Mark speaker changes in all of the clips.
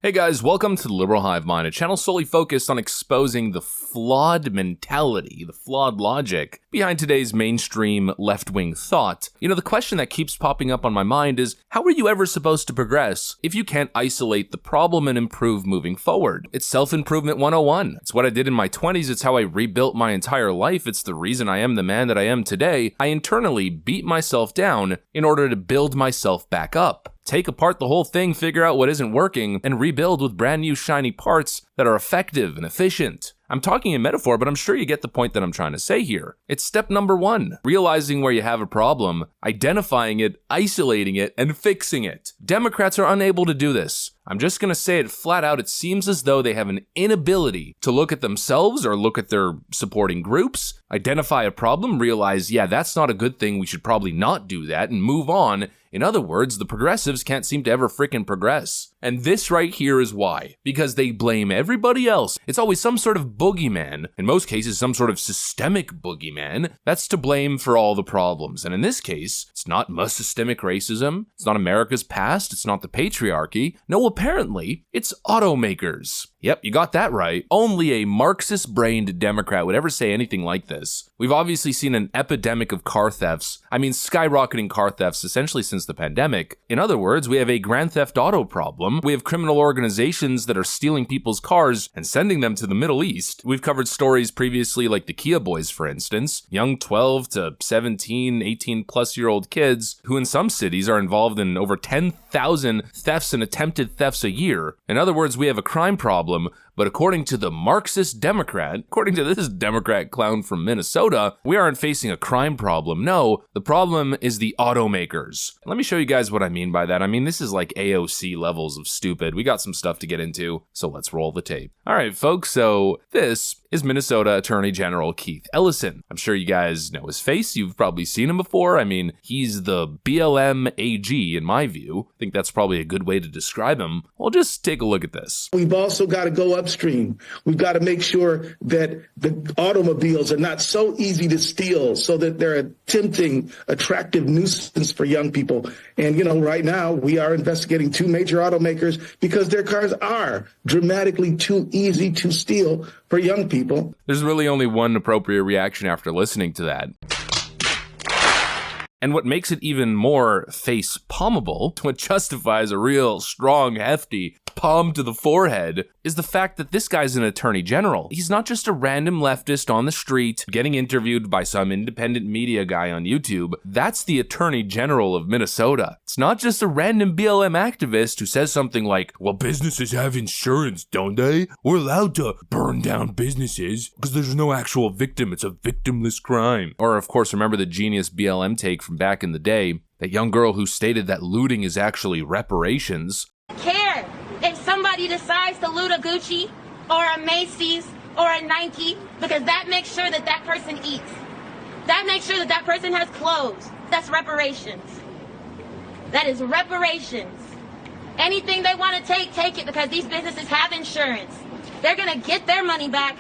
Speaker 1: Hey guys, welcome to the Liberal Hive Mind, a channel solely focused on exposing the flawed mentality, the flawed logic behind today's mainstream left-wing thought. You know, the question that keeps popping up on my mind is, how are you ever supposed to progress if you can't isolate the problem and improve moving forward? It's self-improvement 101. It's what I did in my 20s, it's how I rebuilt my entire life, it's the reason I am the man that I am today. I internally beat myself down in order to build myself back up. Take apart the whole thing, figure out what isn't working, and rebuild with brand new shiny parts that are effective and efficient. I'm talking in metaphor, but I'm sure you get the point that I'm trying to say here. It's step number one, realizing where you have a problem, identifying it, isolating it, and fixing it. Democrats are unable to do this. I'm just gonna say it flat out, it seems as though they have an inability to look at themselves or look at their supporting groups, identify a problem, realize, yeah, that's not a good thing, we should probably not do that, and move on. In other words, the progressives can't seem to ever frickin' progress. And this right here is why. Because they blame everybody else. It's always some sort of boogeyman, in most cases some sort of systemic boogeyman, that's to blame for all the problems. And in this case, it's not systemic racism, it's not America's past, it's not the patriarchy. No, apparently, it's automakers. Yep, you got that right. Only a Marxist-brained Democrat would ever say anything like this. We've obviously seen an epidemic of car thefts. I mean, skyrocketing car thefts essentially since the pandemic. In other words, we have a Grand Theft Auto problem. We have criminal organizations that are stealing people's cars and sending them to the Middle East. We've covered stories previously like the Kia Boys, for instance. Young 12 to 17, 18-plus-year-old kids who in some cities are involved in over 10,000 thefts and attempted thefts a year. In other words, we have a crime problem. But according to the Marxist Democrat, according to this Democrat clown from Minnesota, we aren't facing a crime problem. No, the problem is the automakers. Let me show you guys what I mean by that. I mean, this is like AOC levels of stupid. We got some stuff to get into, so let's roll the tape. All right, folks, so this is Minnesota Attorney General Keith Ellison. I'm sure you guys know his face. You've probably seen him before. I mean, he's the BLM AG in my view. I think that's probably a good way to describe him. Well, just take a look at this.
Speaker 2: We've also got to go upstream. We've got to make sure that the automobiles are not so easy to steal so that they're a tempting, attractive nuisance for young people. And, you know, right now we are investigating two major automakers because their cars are dramatically too easy to steal for young people.
Speaker 1: There's really only one appropriate reaction after listening to that. And what makes it even more face-palmable, what justifies a real strong, hefty palm to the forehead, is the fact that this guy's an attorney general. He's not just a random leftist on the street getting interviewed by some independent media guy on YouTube. That's the attorney general of Minnesota. It's not just a random BLM activist who says something like, well, businesses have insurance, don't they? We're allowed to burn down businesses because there's no actual victim. It's a victimless crime. Or, of course, remember the genius BLM take from back in the day, that young girl who stated that looting is actually reparations.
Speaker 3: Care if somebody decides to loot a Gucci or a Macy's or a Nike, because that makes sure that that person eats. That makes sure that that person has clothes. That's reparations. That is reparations. Anything they want to take it, because these businesses have insurance. They're going to get their money back.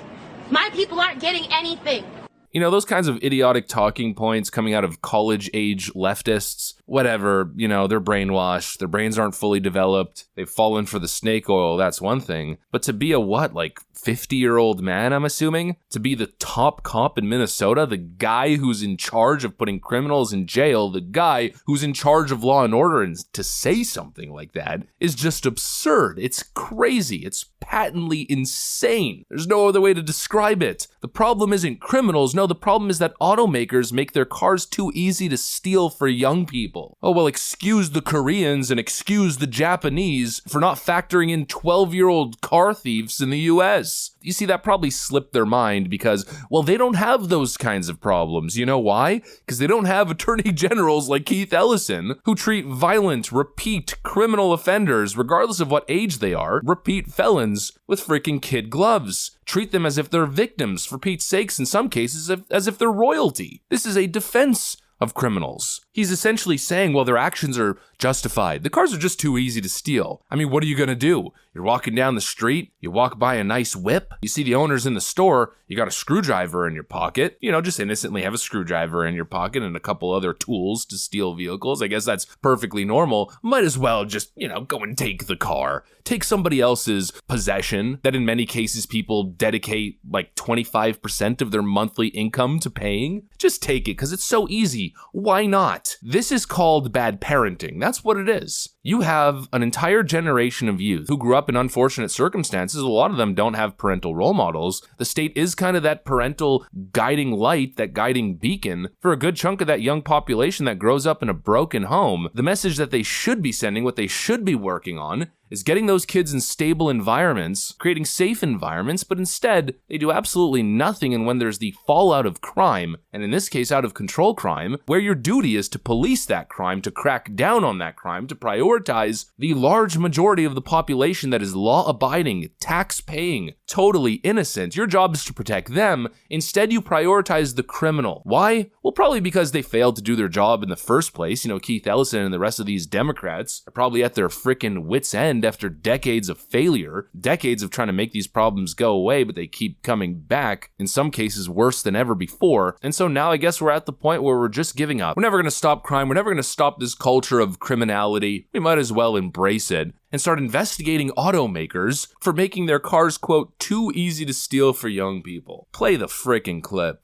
Speaker 3: My people aren't getting anything.
Speaker 1: You know, those kinds of idiotic talking points coming out of college-age leftists, whatever, you know, they're brainwashed, their brains aren't fully developed, they've fallen for the snake oil, that's one thing. But to be a 50-year-old man, I'm assuming? To be the top cop in Minnesota, the guy who's in charge of putting criminals in jail, the guy who's in charge of law and order, and to say something like that is just absurd. It's crazy. It's patently insane. There's no other way to describe it. The problem isn't criminals. No, the problem is that automakers make their cars too easy to steal for young people. Oh, well, excuse the Koreans and excuse the Japanese for not factoring in 12-year-old car thieves in the US. You see, that probably slipped their mind because, well, they don't have those kinds of problems. You know why? Because they don't have attorney generals like Keith Ellison who treat violent, repeat criminal offenders, regardless of what age they are, repeat felons, with freaking kid gloves. Treat them as if they're victims, for Pete's sakes, in some cases, as if they're royalty. This is a defense of criminals. He's essentially saying, well, their actions are justified. The cars are just too easy to steal. I mean, what are you gonna do? You're walking down the street, you walk by a nice whip, you see the owners in the store, you got a screwdriver in your pocket, just innocently have a screwdriver in your pocket and a couple other tools to steal vehicles. I guess that's perfectly normal. Might as well just, go and take the car. Take somebody else's possession that in many cases people dedicate like 25% of their monthly income to paying. Just take it because it's so easy. Why not? This is called bad parenting. That's what it is. You have an entire generation of youth who grew up in unfortunate circumstances. A lot of them don't have parental role models. The state is kind of that parental guiding light, that guiding beacon for a good chunk of that young population that grows up in a broken home. The message that they should be sending, what they should be working on, is getting those kids in stable environments, creating safe environments, but instead, they do absolutely nothing. And when there's the fallout of crime, and in this case, out of control crime, where your duty is to police that crime, to crack down on that crime, to prioritize the large majority of the population that is law-abiding, tax-paying, totally innocent. Your job is to protect them. Instead, you prioritize the criminal. Why? Well, probably because they failed to do their job in the first place. Keith Ellison and the rest of these Democrats are probably at their frickin' wits' end after decades of failure, decades of trying to make these problems go away, but they keep coming back, in some cases worse than ever before. And so now I guess we're at the point where we're just giving up. We're never going to stop crime. We're never going to stop this culture of criminality. We might as well embrace it and start investigating automakers for making their cars, quote, too easy to steal for young people. Play the frickin' clip.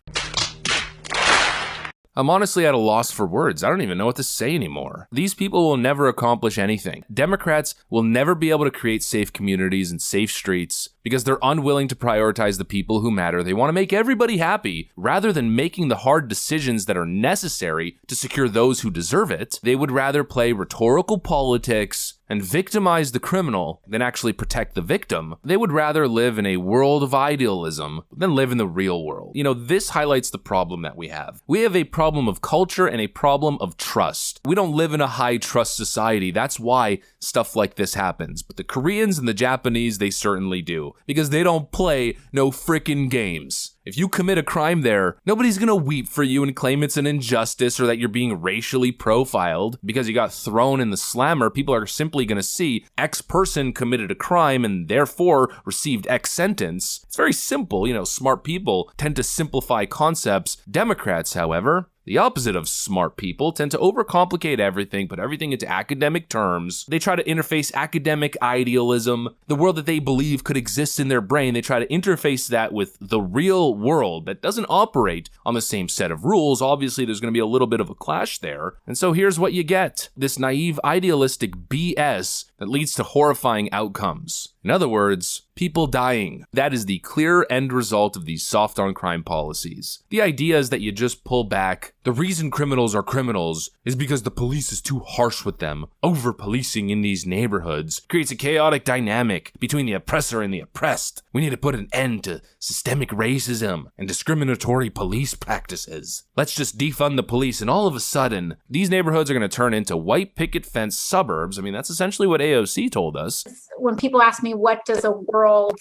Speaker 1: I'm honestly at a loss for words. I don't even know what to say anymore. These people will never accomplish anything. Democrats will never be able to create safe communities and safe streets because they're unwilling to prioritize the people who matter. They want to make everybody happy rather than making the hard decisions that are necessary to secure those who deserve it. They would rather play rhetorical politics and victimize the criminal than actually protect the victim. They would rather live in a world of idealism than live in the real world. This highlights the problem that we have. We have a problem of culture and a problem of trust. We don't live in a high trust society. That's why stuff like this happens. But the Koreans and the Japanese, they certainly do, because they don't play no frickin' games. If you commit a crime there, nobody's gonna weep for you and claim it's an injustice or that you're being racially profiled because you got thrown in the slammer. People are simply gonna see X person committed a crime and therefore received X sentence. It's very simple. Smart people tend to simplify concepts. Democrats, however, the opposite of smart people, tend to overcomplicate everything, put everything into academic terms. They try to interface academic idealism, the world that they believe could exist in their brain. They try to interface that with the real world that doesn't operate on the same set of rules. Obviously, there's going to be a little bit of a clash there. And so here's what you get. This naive, idealistic BS that leads to horrifying outcomes. In other words, people dying. That is the clear end result of these soft on crime policies. The idea is that you just pull back. The reason criminals are criminals is because the police is too harsh with them. Over-policing in these neighborhoods creates a chaotic dynamic between the oppressor and the oppressed. We need to put an end to systemic racism and discriminatory police practices. Let's just defund the police, and all of a sudden, these neighborhoods are going to turn into white picket fence suburbs. I mean, that's essentially what AOC told us.
Speaker 4: When people ask me, what does a world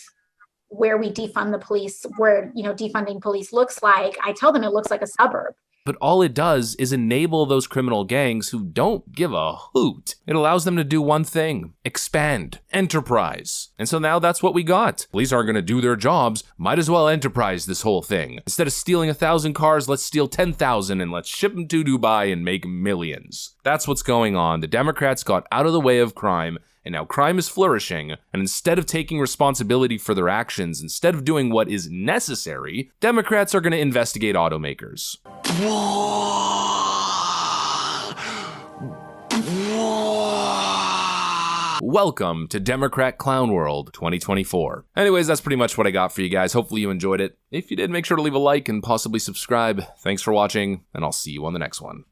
Speaker 4: where we defund the police, where, defunding police looks like, I tell them it looks like a suburb.
Speaker 1: But all it does is enable those criminal gangs who don't give a hoot. It allows them to do one thing: expand, enterprise. And so now that's what we got. Police aren't going to do their jobs. Might as well enterprise this whole thing. Instead of stealing 1,000 cars, let's steal 10,000 and let's ship them to Dubai and make millions. That's what's going on. The Democrats got out of the way of crime, and now crime is flourishing, and instead of taking responsibility for their actions, instead of doing what is necessary, Democrats are going to investigate automakers. Welcome to Democrat Clown World 2024. Anyways, that's pretty much what I got for you guys. Hopefully you enjoyed it. If you did, make sure to leave a like and possibly subscribe. Thanks for watching, and I'll see you on the next one.